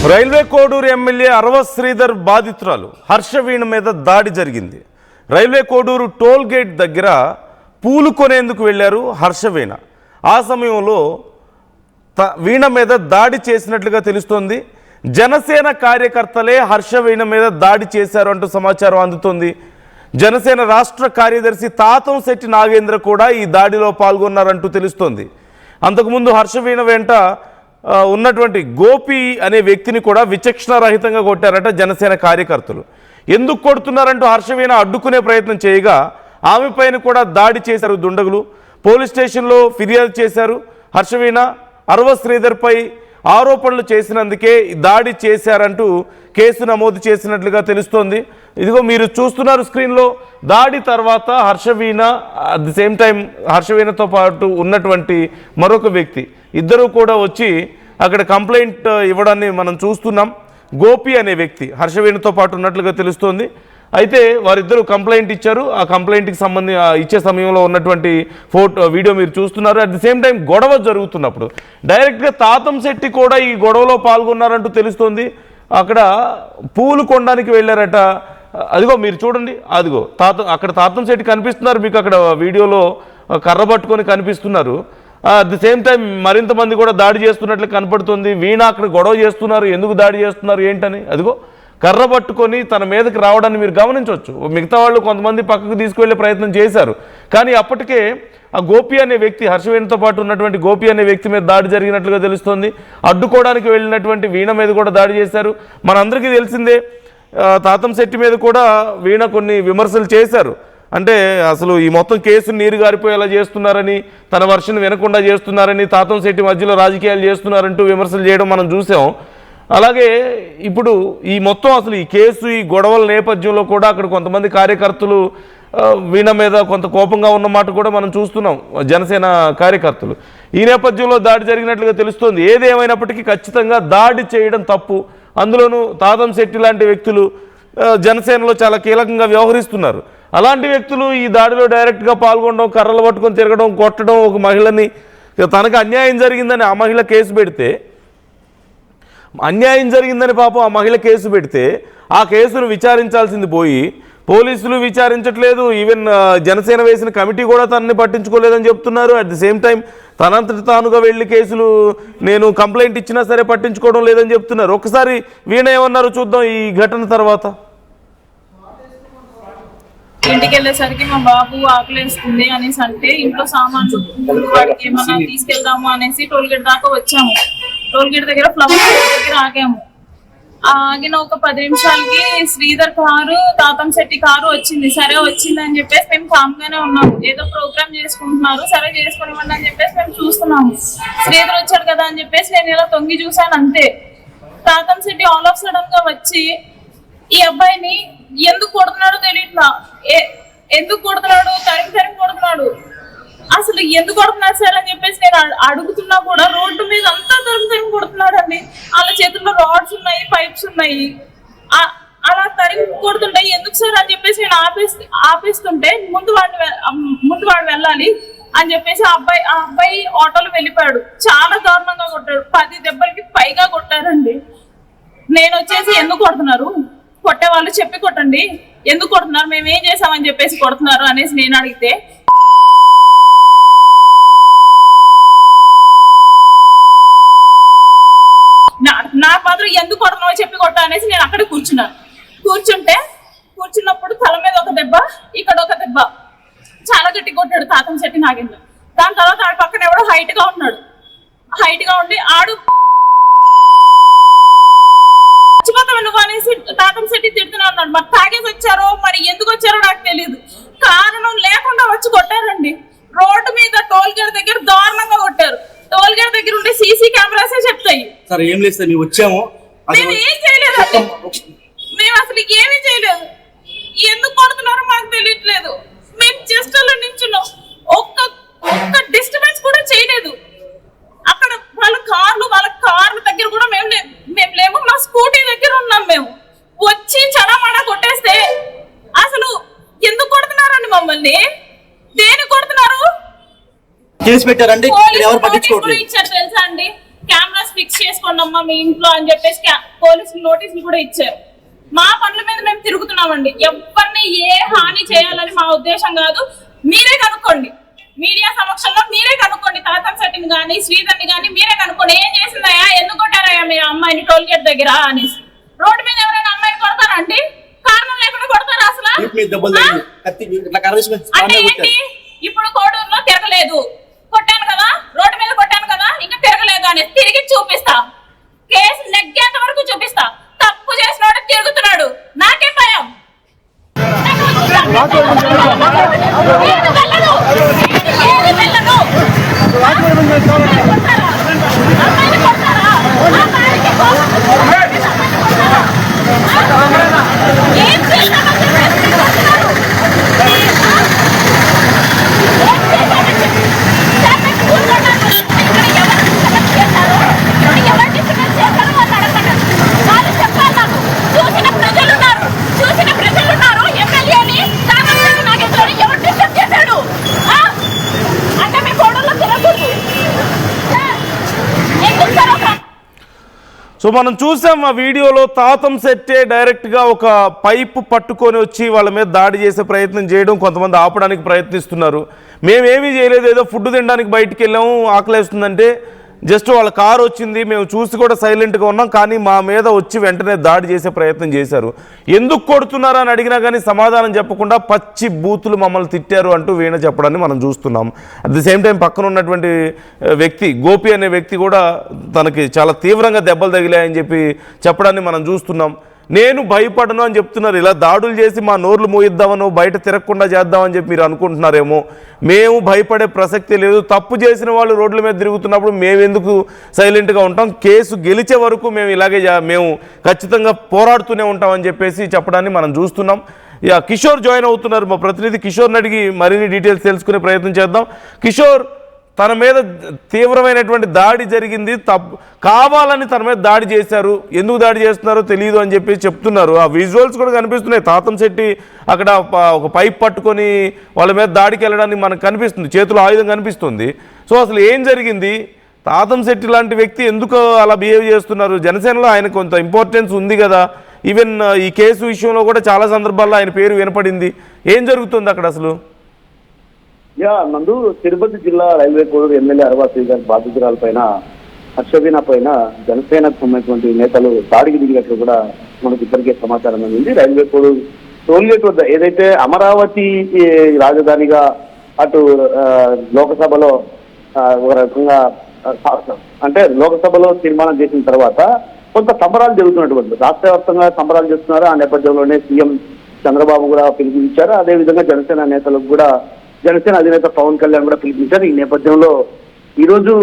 Railway Koduru MLA అరవ శ్రీధర్ బాధితురాలు హర్షవీణ మీద దాడి జరిగింది. రైల్వే కోడూరు టోల్ గేట్ దగ్గర పూలు కొనేందుకు వెళ్లారు హర్షవీణ. ఆ సమయంలో వీణ మీద దాడి చేసినట్లుగా తెలుస్తోంది. జనసేన కార్యకర్తలే హర్షవీణ మీద దాడి చేశారు అంటూ సమాచారం అందుతోంది. జనసేన రాష్ట్ర కార్యదర్శి తాతంశెట్టి నాగేంద్ర కూడా ఈ దాడిలో పాల్గొన్నారంటూ తెలుస్తోంది. అంతకుముందు హర్షవీణ వెంట ఉన్నటువంటి గోపి అనే వ్యక్తిని కూడా విచక్షణారహితంగా కొట్టారట జనసేన కార్యకర్తలు. ఎందుకు కొడుతున్నారంటూ హర్షవీణ అడ్డుకునే ప్రయత్నం చేయగా ఆమె పైన కూడా దాడి చేశారు దుండగులు. పోలీస్ స్టేషన్లో ఫిర్యాదు చేశారు. హర్షవీణ అరవ శ్రీధర్పై ఆరోపణలు చేసినందుకే దాడి చేశారంటూ కేసు నమోదు చేసినట్లుగా తెలుస్తోంది. ఇదిగో మీరు చూస్తున్నారు స్క్రీన్లో. దాడి తర్వాత Harshaveena at the same time హర్షవీణతో పాటు ఉన్నటువంటి మరొక వ్యక్తి ఇద్దరు కూడా వచ్చి అక్కడ కంప్లైంట్ ఇవ్వడాన్ని మనం చూస్తున్నాం. గోపి అనే వ్యక్తి హర్షవీణతో పాటు ఉన్నట్లుగా తెలుస్తోంది. అయితే వారిద్దరూ కంప్లైంట్ ఇచ్చారు. ఆ కంప్లైంట్కి ఇచ్చే సమయంలో ఉన్నటువంటి వీడియో మీరు చూస్తున్నారు. అట్ ది సేమ్ టైం గొడవ జరుగుతున్నప్పుడు డైరెక్ట్గా తాతంశెట్టి కూడా ఈ గొడవలో పాల్గొన్నారంటూ తెలుస్తోంది. అక్కడ పూలు కొనడానికి వెళ్ళారట. అదిగో మీరు చూడండి, అదిగో అక్కడ తాతంశెట్టి కనిపిస్తున్నారు మీకు అక్కడ వీడియోలో, కర్ర పట్టుకొని కనిపిస్తున్నారు. అట్ ది సేమ్ టైం మరింత మంది కూడా దాడి చేస్తున్నట్లు కనపడుతుంది. వీణ అక్కడ గొడవ చేస్తున్నారు, ఎందుకు దాడి చేస్తున్నారు ఏంటని. అదిగో కర్ర పట్టుకొని తన మీదకి రావడాన్ని మీరు గమనించవచ్చు. మిగతా వాళ్ళు కొంతమంది పక్కకు తీసుకువెళ్ళే ప్రయత్నం చేశారు. కానీ అప్పటికే ఆ గోపి అనే వ్యక్తి, హర్షవీణతో పాటు ఉన్నటువంటి గోపి అనే వ్యక్తి మీద దాడి జరిగినట్లుగా తెలుస్తోంది. అడ్డుకోవడానికి వెళ్ళినటువంటి వీణ మీద కూడా దాడి చేశారు. మనందరికీ తెలిసిందే, తాతంశెట్టి మీద కూడా వీణ కొన్ని విమర్శలు చేశారు. అంటే అసలు ఈ మొత్తం కేసును నీరు గారిపోయేలా చేస్తున్నారని, తన వర్షన్ వినకుండా చేస్తున్నారని, తాతంశెట్టి మధ్యలో రాజకీయాలు చేస్తున్నారంటూ విమర్శలు చేయడం మనం చూసాం. అలాగే ఇప్పుడు ఈ మొత్తం అసలు ఈ కేసు, ఈ గొడవల నేపథ్యంలో కూడా అక్కడ కొంతమంది కార్యకర్తలు వీణ మీద కొంత కోపంగా ఉన్నమాట కూడా మనం చూస్తున్నాం, జనసేన కార్యకర్తలు. ఈ నేపథ్యంలో దాడి జరిగినట్లుగా తెలుస్తోంది. ఏది ఏమైనప్పటికీ ఖచ్చితంగా దాడి చేయడం తప్పు. అందులోనూ తాతంశెట్టి లాంటి వ్యక్తులు జనసేనలో చాలా కీలకంగా వ్యవహరిస్తున్నారు. అలాంటి వ్యక్తులు ఈ దాడిలో డైరెక్ట్గా పాల్గొనడం, కర్రలు పట్టుకొని తిరగడం, కొట్టడం, ఒక మహిళని తనకు అన్యాయం జరిగిందని ఆ మహిళ కేసు పెడితే, అన్యాయం జరిగిందని పాపం ఆ మహిళ కేసు పెడితే ఆ కేసును విచారించాల్సింది పోయి పోలీసులు విచారించట్లేదు. ఈవెన్ జనసేన వేసిన కమిటీ కూడా తనని పట్టించుకోలేదని చెప్తున్నారు. అట్ ది సేమ్ టైం తనంతటి తానుగా వెళ్ళి కేసులు నేను కంప్లైంట్ ఇచ్చినా సరే పట్టించుకోవడం లేదని చెప్తున్నారు. ఒకసారి వీణ ఏమన్నారు చూద్దాం ఈ ఘటన తర్వాత. ఇంటికి వెళ్ళేసరికి మా బాబు ఆకలేస్తుంది అనేసి అంటే ఇంట్లో సామాన్లు వాడికి ఏమన్నా తీసుకెళ్దాము అనేసి టోల్గేట్ దాకా వచ్చాము. టోల్గేట్ దగ్గర ఫ్లవర్ దగ్గర ఆగాము. ఆగిన ఒక 10 నిమిషాలకి శ్రీధర్ కారు, తాతంశెట్టి కారు వచ్చింది. సరే వచ్చింది అని చెప్పేసి మేము కామ్గానే ఉన్నాము. ఏదో ప్రోగ్రామ్ చేసుకుంటున్నారు, సరే చేసుకునివ్వండి అని చెప్పేసి మేము చూస్తున్నాము. శ్రీధర్ వచ్చాడు కదా అని చెప్పేసి నేను ఇలా తొంగి చూసాను అంతే. తాతంశెట్టి ఆల్ ఆఫ్ సడన్ గా వచ్చి ఈ అబ్బాయిని ఎందుకు కొడుతున్నాడో తెలియట్లా, ఎందుకు కొడుతున్నాడు, తరిమి కొడుతున్నాడు, అసలు ఎందుకు కొడుతున్నారు సార్ అని చెప్పేసి నేను అడుగుతున్నా కూడా రోడ్డు మీద అంతా తరిమి కొడుతున్నాడు అండి. వాళ్ళ చేతుల్లో రాడ్స్ ఉన్నాయి, పైప్స్ ఉన్నాయి, అలా తరిమి కొడుతుంటాయి. ఎందుకు సార్ అని చెప్పేసి నేను ఆపేస్తుంటే ముందు వాడు వెళ్ళాలి అని చెప్పేసి ఆ అబ్బాయి ఆటోలో వెళ్ళిపోయాడు. చాలా దారుణంగా కొట్టాడు. 10 దెబ్బలకి పైగా కొట్టారండి. నేను వచ్చేసి ఎందుకు కొడుతున్నారు, కొట్టే వాళ్ళు చెప్పి కొట్టండి, ఎందుకు కొడుతున్నారు, మేము ఏం చేసామని చెప్పేసి కొడుతున్నారు అనేసి నేను అడిగితే నా మాత్రం ఎందుకు కొడుతున్నావో చెప్పి కొట్ట అనేసి నేను అక్కడే కూర్చున్నప్పుడు తల మీద ఒక దెబ్బ, ఇక్కడ ఒక దెబ్బ, చాలా గట్టి కొట్టాడు తాతంశెట్టి నాగేంద్ర. దాని తర్వాత ఆడ పక్కన ఎవడో హైట్ గా ఉండి ఆడు నువ్వు అనేసి తాతంశెట్టి తిడుతూనే ఉన్నాడు. మరి తాగేసి వచ్చారో మరి ఎందుకు వచ్చారో నాకు తెలియదు. కారణం లేకుండా వచ్చి కొట్టారండి. రోడ్డు మీద టోల్ గేట్ దగ్గర దారుణంగా కొట్టారు. టోల్ గేట్ దగ్గర ఉండే సీసీ కెమెరాసే చెప్తాయి. మేము ఏం చేయలేదు, మేము అసలు ఏమీ చేయలేదు. ఎందుకు కొడుతున్నారో మాకు తెలియట్లేదు. మేము జస్ట్ అలా నించున్నాం, ఒక్క డిస్టర్బెన్స్ కూడా చేయలేదు. అక్కడ వాళ్ళ కార్ల దగ్గర కూడా మేము లేము, మా స్కూటీ దగ్గర ఉన్నాం. మేము వచ్చి చడామడా కొట్టేస్తే అసలు ఎందుకు కొడుతున్నారండి మమ్మల్ని, దేనికి కొడుతున్నారు? కేసు పెట్టారండి, ఎవరు పట్టించుకోవట్లేదు. ఇచ్చారు తెలుసా అండి, కెమెరాస్ ఫిక్స్ చేసుకోండి అమ్మా మీ ఇంట్లో అని చెప్పేసి పోలీసులు నోటీసులు కూడా ఇచ్చారు. మా పనుల మీద మేము తిరుగుతున్నామండి. ఎవరిని ఏ హాని చేయాలని మా ఉద్దేశం కాదు. మీరే కనుక్కోండి, మీడియా సమక్షంలో మీరే కనుక్కోండి. తాతం శెట్టిని కానీ శ్రీధర్ని కానీ మీరే కనుక్కోండి. ఏం చేసిందయ్యా, ఎందుకు కొట్టారయ్యా మీ అమ్మాయిని టోల్ గేట్ దగ్గర అనేసి. రోడ్డు మీద ఎవరైనా అమ్మాయిని కొడతారా అండి? కారణం లేకుండా కొడతారా అసలు? అంటే ఏంటి, ఇప్పుడు కోడూరులో తిరగలేదు, కొట్టాను కదా, రోడ్డు మీద కొట్టాను కదా, ఇంకా తిరగలేదు అనేసి తిరిగి చూపిస్తా. కేసు నెగ్గేంత వరకు చూపిస్తా. తప్పు చేసినాడు తిరుగుతున్నాడు, నాకే భయం. సో మనం చూసాం ఆ వీడియోలో తాతం శెట్టే డైరెక్ట్గా ఒక పైపు పట్టుకొని వచ్చి వాళ్ళ మీద దాడి చేసే ప్రయత్నం చేయడం, కొంతమంది ఆపడానికి ప్రయత్నిస్తున్నారు. మేమేమీ చేయలేదు, ఏదో ఫుడ్ తినడానికి బయటికి వెళ్ళాము, ఆకలేస్తుందంటే జస్ట్ వాళ్ళ కారు వచ్చింది, మేము చూసి కూడా సైలెంట్గా ఉన్నాం, కానీ మా మీద వచ్చి వెంటనే దాడి చేసే ప్రయత్నం చేశారు. ఎందుకు కొడుతున్నారా అని అడిగినా కానీ సమాధానం చెప్పకుండా పచ్చి బూతులు మమ్మల్ని తిట్టారు అంటూ వీణ చెప్పడాన్ని మనం చూస్తున్నాం. అట్ ది సేమ్ టైం పక్కన ఉన్నటువంటి వ్యక్తి గోపి అనే వ్యక్తి కూడా తనకి చాలా తీవ్రంగా దెబ్బలు తగిలాయని చెప్పి చెప్పడాన్ని మనం చూస్తున్నాం. నేను భయపడను అని చెప్తున్నారు. ఇలా దాడులు చేసి మా నోర్లు మోయిద్దామనో బయట తిరగకుండా చేద్దామని చెప్పి మీరు అనుకుంటున్నారేమో. మేము భయపడే ప్రసక్తి లేదు. తప్పు చేసిన వాళ్ళు రోడ్ల మీద తిరుగుతున్నప్పుడు మేమెందుకు సైలెంట్గా ఉంటాం, కేసు గెలిచే వరకు మేము ఇలాగే మేము ఖచ్చితంగా పోరాడుతూనే ఉంటామని చెప్పేసి చెప్పడాన్ని మనం చూస్తున్నాం. ఇక కిషోర్ జాయిన్ అవుతున్నారు. మా ప్రతినిధి కిషోర్ని అడిగి మరిన్ని డీటెయిల్స్ తెలుసుకునే ప్రయత్నం చేద్దాం. కిషోర్, తన మీద తీవ్రమైనటువంటి దాడి జరిగింది, కావాలని తన మీద దాడి చేశారు, ఎందుకు దాడి చేస్తున్నారో తెలియదు అని చెప్పి చెప్తున్నారు. ఆ విజువల్స్ కూడా కనిపిస్తున్నాయి. తాతం శెట్టి అక్కడ ఒక పైప్ పట్టుకొని వాళ్ళ మీద దాడికి వెళ్ళడానికి మనకు కనిపిస్తుంది, చేతిలో ఆయుధం కనిపిస్తుంది. సో అసలు ఏం జరిగింది, తాతం శెట్టి లాంటి వ్యక్తి ఎందుకు అలా బిహేవ్ చేస్తున్నారు? జనసేనలో ఆయన కొంత ఇంపార్టెన్స్ ఉంది కదా, ఈవెన్ ఈ కేసు విషయంలో కూడా చాలా సందర్భాల్లో ఆయన పేరు వినపడింది. ఏం జరుగుతుంది అక్కడ అసలు? నందు, తిరుపతి జిల్లా రైల్వే కోడూరు ఎమ్మెల్యే అరవా శ్రీధర్ బాధితురాల పైన హర్షవీణ పైన జనసేనకు సంబంధించినటువంటి నేతలు దాడికి దిగినట్లు కూడా మనకు ఇప్పటికే సమాచారం అందింది. రైల్వే కోడూరు టోల్గేట్ వద్ద ఏదైతే అమరావతి రాజధానిగా అటు లోకసభలో ఒక రకంగా అంటే లోకసభలో తీర్మానం చేసిన తర్వాత కొంత సంబరాలు జరుగుతున్నటువంటి రాష్ట్ర వ్యాప్తంగా సంబరాలు చేస్తున్నారు. ఆ నేపథ్యంలోనే సీఎం చంద్రబాబు కూడా పిలుపునిచ్చారు. అదేవిధంగా జనసేన నేతలకు కూడా జనసేన అధినేత పవన్ కళ్యాణ్ కూడా పిలుపునిచ్చారు. ఈ నేపథ్యంలో ఈరోజు